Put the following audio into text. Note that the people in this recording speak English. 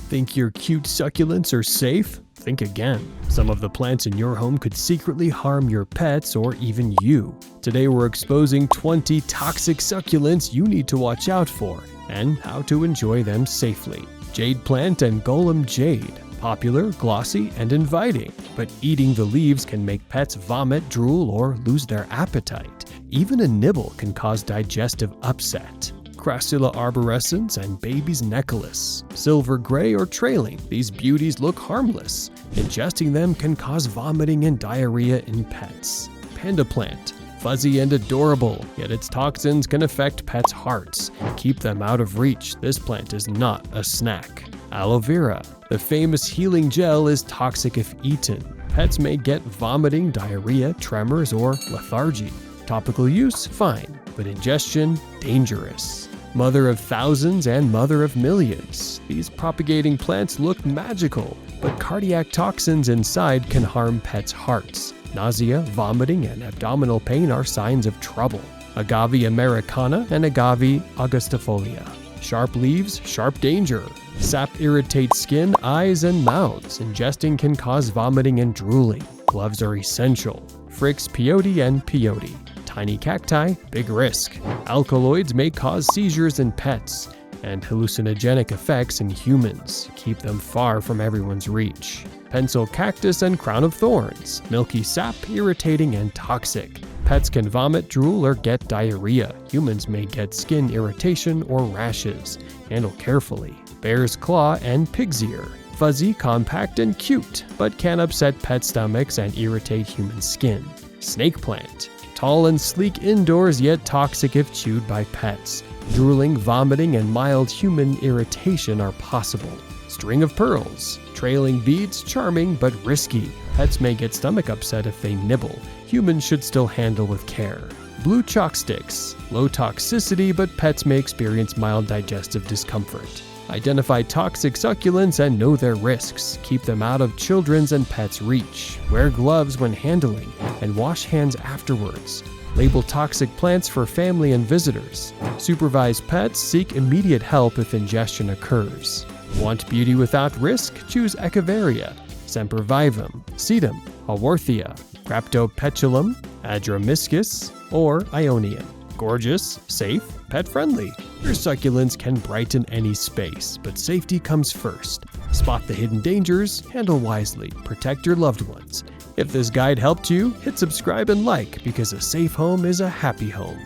Think your cute succulents are safe? Think again. Some of the plants in your home could secretly harm your pets or even you. Today we're exposing 20 toxic succulents you need to watch out for and how to enjoy them safely. Jade Plant and Golem Jade. Popular, glossy, and inviting, but eating the leaves can make pets vomit, drool, or lose their appetite. Even a nibble can cause digestive upset. Crassula arborescens and baby's necklace. Silver gray or trailing, these beauties look harmless. Ingesting them can cause vomiting and diarrhea in pets. Panda Plant. Fuzzy and adorable, yet its toxins can affect pets' hearts. Keep them out of reach. This plant is not a snack. Aloe Vera. The famous healing gel is toxic if eaten. Pets may get vomiting, diarrhea, tremors, or lethargy. Topical use, fine, but ingestion, dangerous. Mother of thousands and mother of millions. These propagating plants look magical, but cardiac toxins inside can harm pets' hearts. Nausea, vomiting, and abdominal pain are signs of trouble. Agave americana and Agave augustifolia. Sharp leaves, sharp danger. Sap irritates skin, eyes, and mouths. Ingesting can cause vomiting and drooling. Gloves are essential. Frix peyote and peyote. Tiny cacti, big risk. Alkaloids may cause seizures in pets and hallucinogenic effects in humans. Keep them far from everyone's reach. Pencil cactus and crown of thorns. Milky sap, irritating and toxic. Pets can vomit, drool, or get diarrhea. Humans may get skin irritation or rashes. Handle carefully. Bear's claw and pig's ear. Fuzzy, compact, and cute, but can upset pet stomachs and irritate human skin. Snake plant. Tall and sleek indoors, yet toxic if chewed by pets. Drooling, vomiting, and mild human irritation are possible. String of pearls. Trailing beads, charming but risky. Pets may get stomach upset if they nibble. Humans should still handle with care. Blue chalk sticks. Low toxicity, but pets may experience mild digestive discomfort. Identify toxic succulents and know their risks. Keep them out of children's and pets' reach. Wear gloves when handling and wash hands afterwards. Label toxic plants for family and visitors. Supervise pets, seek immediate help if ingestion occurs. Want beauty without risk? Choose Echeveria, Sempervivum, Sedum, Haworthia, Graptopetulum, Adromiscus, or Ionian. Gorgeous, safe, pet-friendly. Your succulents can brighten any space, but safety comes first. Spot the hidden dangers, handle wisely, protect your loved ones. If this guide helped you, hit subscribe and like because a safe home is a happy home.